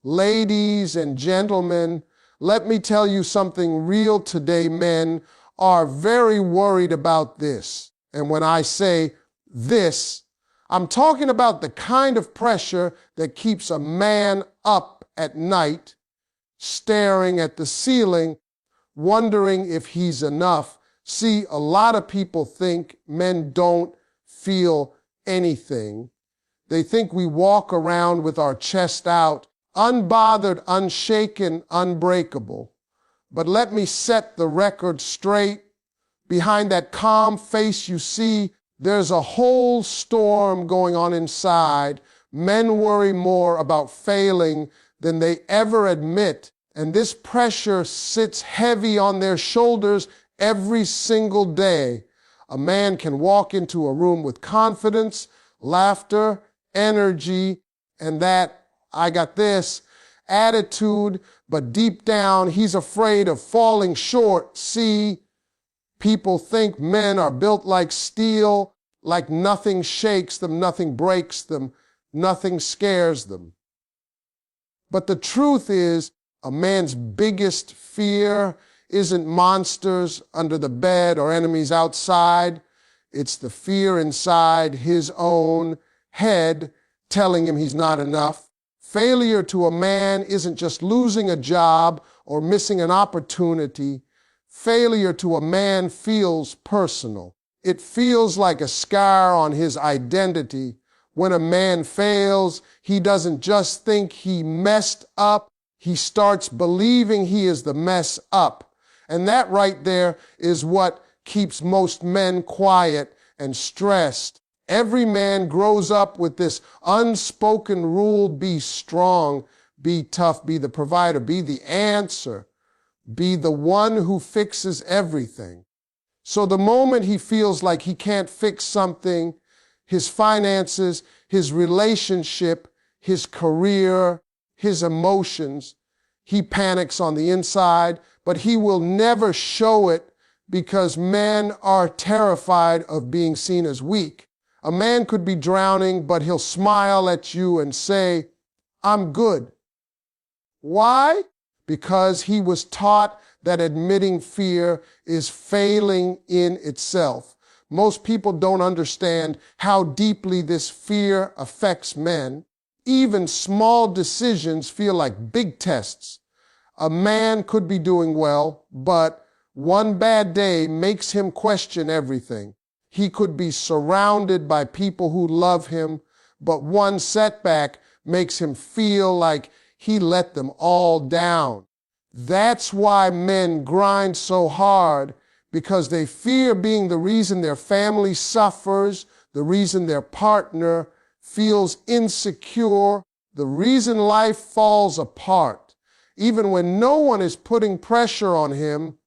Ladies and gentlemen, let me tell you something real today. Men are very worried about this. And when I say this, I'm talking about the kind of pressure that keeps a man up at night, staring at the ceiling, wondering if he's enough. See, a lot of people think men don't feel anything. They think we walk around with our chest out, unbothered, unshaken, unbreakable. But let me set the record straight. Behind that calm face you see, there's a whole storm going on inside. Men worry more about failing than they ever admit, and this pressure sits heavy on their shoulders every single day. A man can walk into a room with confidence, laughter, energy, and that, I got this, attitude, but deep down he's afraid of falling short. See, people think men are built like steel, like nothing shakes them, nothing breaks them, nothing scares them. But the truth is, a man's biggest fear isn't monsters under the bed or enemies outside. It's the fear inside his own head telling him he's not enough. Failure to a man isn't just losing a job or missing an opportunity. Failure to a man feels personal. It feels like a scar on his identity. When a man fails, he doesn't just think he messed up. He starts believing he is the mess up. And that right there is what keeps most men quiet and stressed. Every man grows up with this unspoken rule: be strong, be tough, be the provider, be the answer, be the one who fixes everything. So the moment he feels like he can't fix something, his finances, his relationship, his career, his emotions, he panics on the inside, but he will never show it because men are terrified of being seen as weak. A man could be drowning, but he'll smile at you and say, "I'm good." Why? Because he was taught that admitting fear is failing in itself. Most people don't understand how deeply this fear affects men. Even small decisions feel like big tests. A man could be doing well, but one bad day makes him question everything. He could be surrounded by people who love him, but one setback makes him feel like he let them all down. That's why men grind so hard, because they fear being the reason their family suffers, the reason their partner feels insecure, the reason life falls apart. Even when no one is putting pressure on him,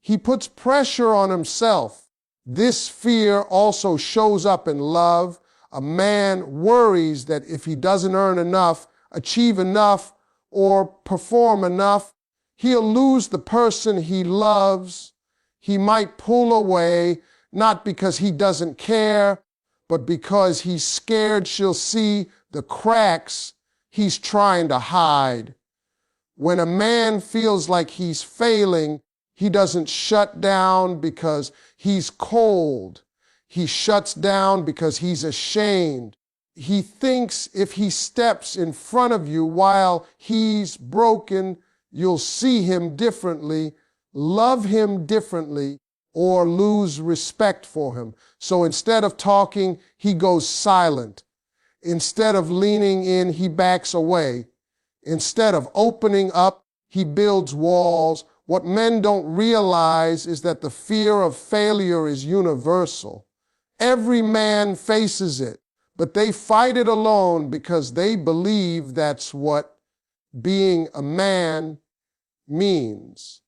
he puts pressure on himself. This fear also shows up in love. A man worries that if he doesn't earn enough, achieve enough, or perform enough, he'll lose the person he loves. He might pull away, not because he doesn't care, but because he's scared she'll see the cracks he's trying to hide. When a man feels like he's failing, he doesn't shut down because he's cold. He shuts down because he's ashamed. He thinks if he steps in front of you while he's broken, you'll see him differently, love him differently, or lose respect for him. So instead of talking, he goes silent. Instead of leaning in, he backs away. Instead of opening up, he builds walls. What men don't realize is that the fear of failure is universal. Every man faces it, but they fight it alone because they believe that's what being a man means.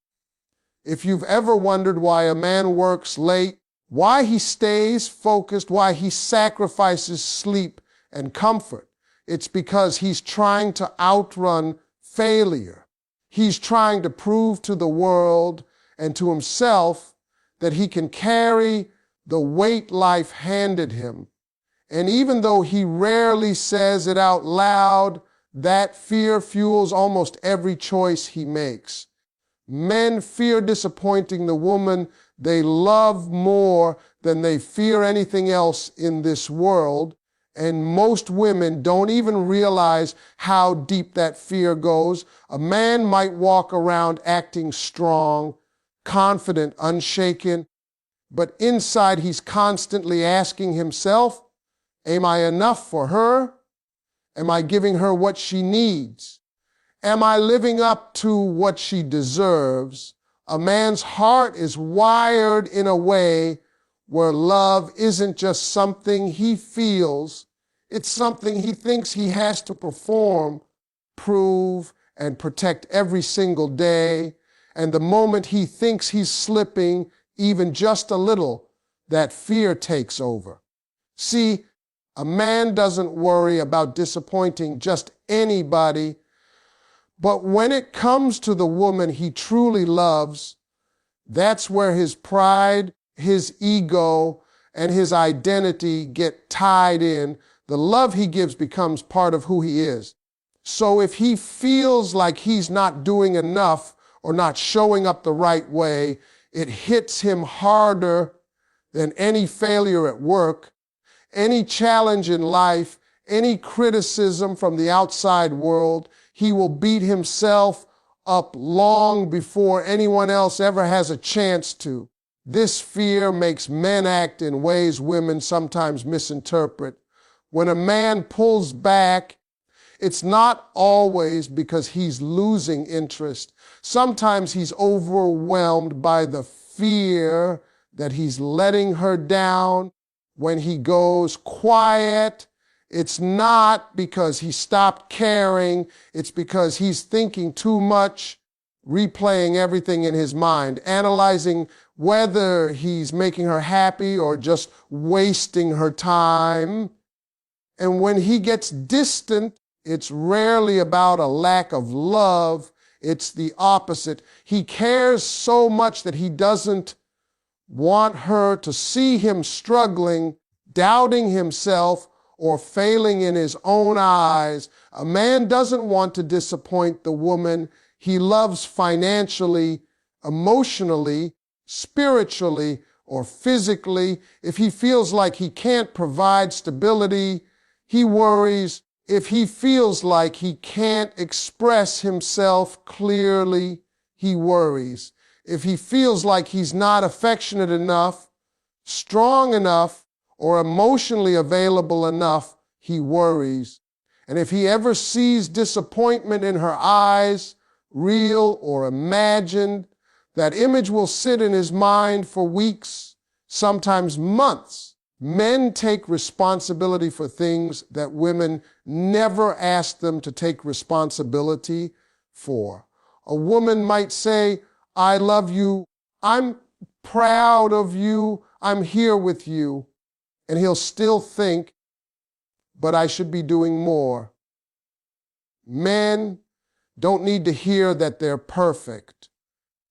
If you've ever wondered why a man works late, why he stays focused, why he sacrifices sleep and comfort, it's because he's trying to outrun failure. He's trying to prove to the world and to himself that he can carry the weight life handed him. And even though he rarely says it out loud, That fear fuels almost every choice he makes. Men fear disappointing the woman they love more than they fear anything else in this world. And most women don't even realize how deep that fear goes. A man might walk around acting strong, confident, unshaken, but inside he's constantly asking himself, am I enough for her? Am I giving her what she needs? Am I living up to what she deserves? A man's heart is wired in a way where love isn't just something he feels, it's something he thinks he has to perform, prove, and protect every single day. And the moment he thinks he's slipping even just a little, that fear takes over. See, a man doesn't worry about disappointing just anybody, but when it comes to the woman he truly loves, that's where his pride, his ego, and his identity get tied in. The love he gives becomes part of who he is. So if he feels like he's not doing enough or not showing up the right way, it hits him harder than any failure at work, any challenge in life, any criticism from the outside world. He will beat himself up long before anyone else ever has a chance to. This fear makes men act in ways women sometimes misinterpret. When a man pulls back, it's not always because he's losing interest. Sometimes he's overwhelmed by the fear that he's letting her down. When he goes quiet, it's not because he stopped caring. It's because he's thinking too much, replaying everything in his mind, analyzing whether he's making her happy or just wasting her time. And when he gets distant, it's rarely about a lack of love. It's the opposite. He cares so much that he doesn't want her to see him struggling, doubting himself, or failing in his own eyes. A man doesn't want to disappoint the woman he loves financially, emotionally, spiritually, or physically. If he feels like he can't provide stability, he worries. If he feels like he can't express himself clearly, he worries. If he feels like he's not affectionate enough, strong enough, or emotionally available enough, he worries. And if he ever sees disappointment in her eyes, real or imagined, that image will sit in his mind for weeks, sometimes months. Men take responsibility for things that women never ask them to take responsibility for. A woman might say, I love you, I'm proud of you, I'm here with you. And he'll still think, but I should be doing more. Men don't need to hear that they're perfect.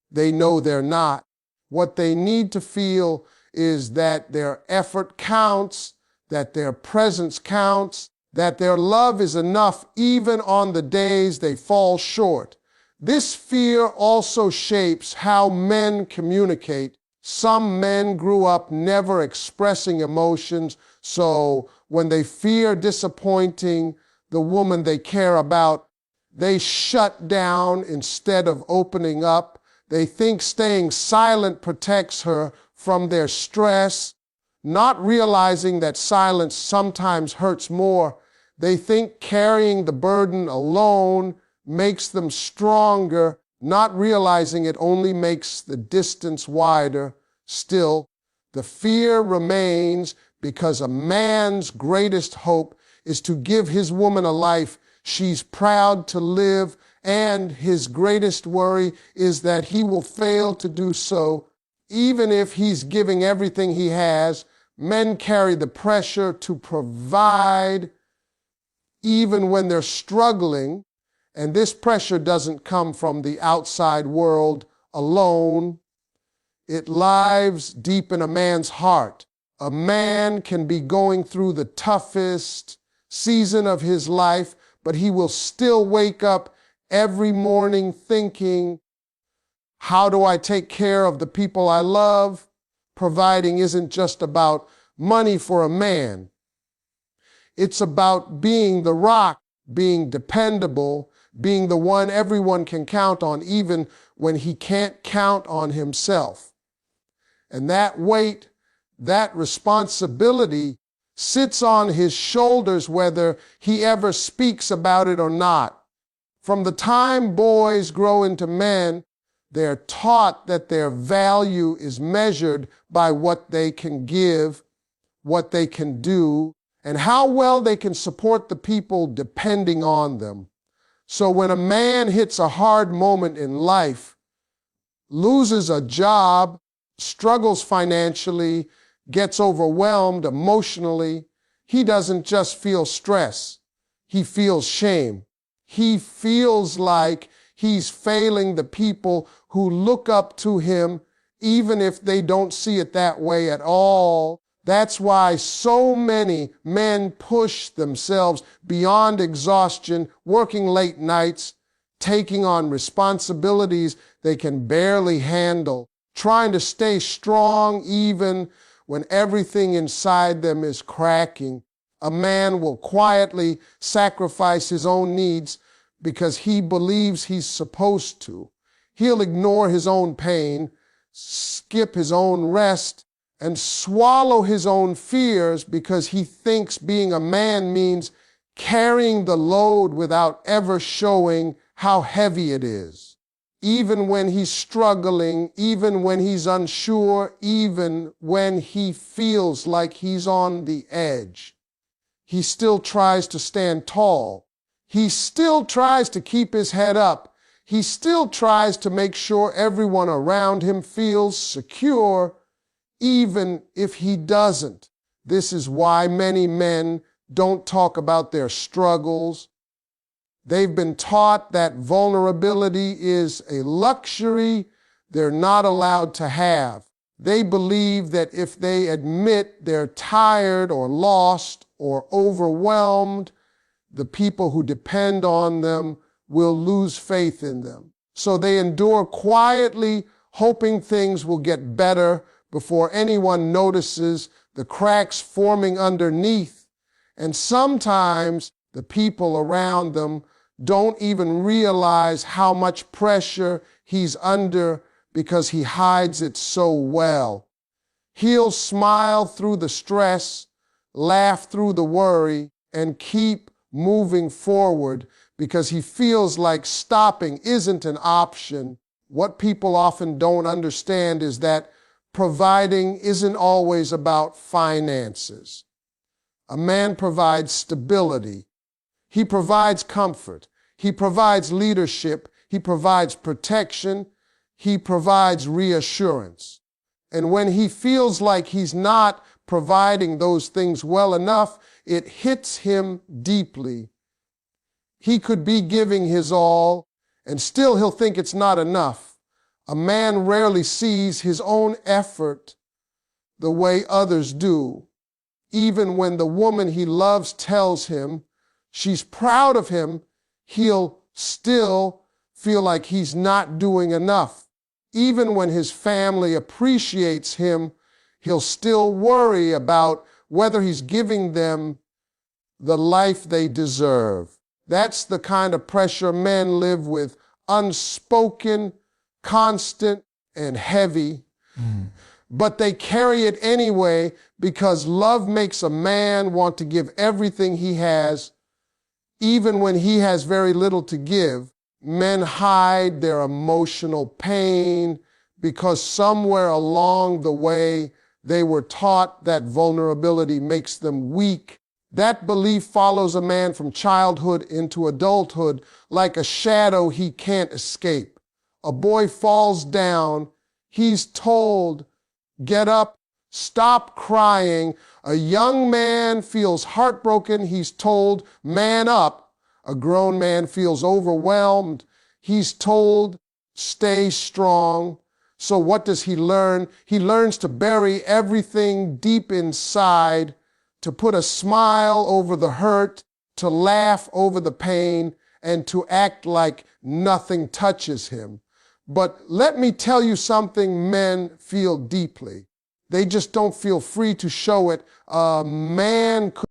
They know they're not. What they need to feel is that their effort counts, that their presence counts, that their love is enough even on the days they fall short. This fear also shapes how men communicate. Some men grew up never expressing emotions, so when they fear disappointing the woman they care about, they shut down instead of opening up. They think staying silent protects her from their stress, not realizing that silence sometimes hurts more. They think carrying the burden alone makes them stronger, not realizing it only makes the distance wider. Still, the fear remains because a man's greatest hope is to give his woman a life she's proud to live, and his greatest worry is that he will fail to do so. Even if he's giving everything he has, men carry the pressure to provide even when they're struggling, and this pressure doesn't come from the outside world alone. It lies deep in a man's heart. A man can be going through the toughest season of his life, but he will still wake up every morning thinking, how do I take care of the people I love? Providing isn't just about money for a man. It's about being the rock, being dependable, being the one everyone can count on, even when he can't count on himself. And that weight, that responsibility sits on his shoulders whether he ever speaks about it or not. From the time boys grow into men, they're taught that their value is measured by what they can give, what they can do, and how well they can support the people depending on them. So when a man hits a hard moment in life, loses a job, struggles financially, gets overwhelmed emotionally, he doesn't just feel stress. He feels shame. He feels like he's failing the people who look up to him, even if they don't see it that way at all. That's why so many men push themselves beyond exhaustion, working late nights, taking on responsibilities they can barely handle, trying to stay strong even when everything inside them is cracking. A man will quietly sacrifice his own needs because he believes he's supposed to. He'll ignore his own pain, skip his own rest, and swallow his own fears because he thinks being a man means carrying the load without ever showing how heavy it is. Even when he's struggling, even when he's unsure, even when he feels like he's on the edge, he still tries to stand tall. He still tries to keep his head up. He still tries to make sure everyone around him feels secure, even if he doesn't. This is why many men don't talk about their struggles. They've been taught that vulnerability is a luxury they're not allowed to have. They believe that if they admit they're tired or lost or overwhelmed, the people who depend on them will lose faith in them. So they endure quietly, hoping things will get better before anyone notices the cracks forming underneath. And sometimes the people around them don't even realize how much pressure he's under because he hides it so well. He'll smile through the stress, laugh through the worry, and keep moving forward because he feels like stopping isn't an option. What people often don't understand is that providing isn't always about finances. A man provides stability. He provides comfort. He provides leadership. He provides protection. He provides reassurance. And when he feels like he's not providing those things well enough, it hits him deeply. He could be giving his all, and still he'll think it's not enough. A man rarely sees his own effort the way others do. Even when the woman he loves tells him she's proud of him, he'll still feel like he's not doing enough. Even when his family appreciates him, he'll still worry about whether he's giving them the life they deserve. That's the kind of pressure men live with, unspoken, constant, and heavy. But they carry it anyway because love makes a man want to give everything he has, even when he has very little to give. Men hide their emotional pain because somewhere along the way they were taught that vulnerability makes them weak. That belief follows a man from childhood into adulthood like a shadow he can't escape. A boy falls down, he's told, "Get up, stop crying." A young man feels heartbroken, he's told, "Man up." A grown man feels overwhelmed, he's told, "Stay strong." So what does he learn? He learns to bury everything deep inside, to put a smile over the hurt, to laugh over the pain, and to act like nothing touches him. But let me tell you something men feel deeply. They just don't feel free to show it. A man could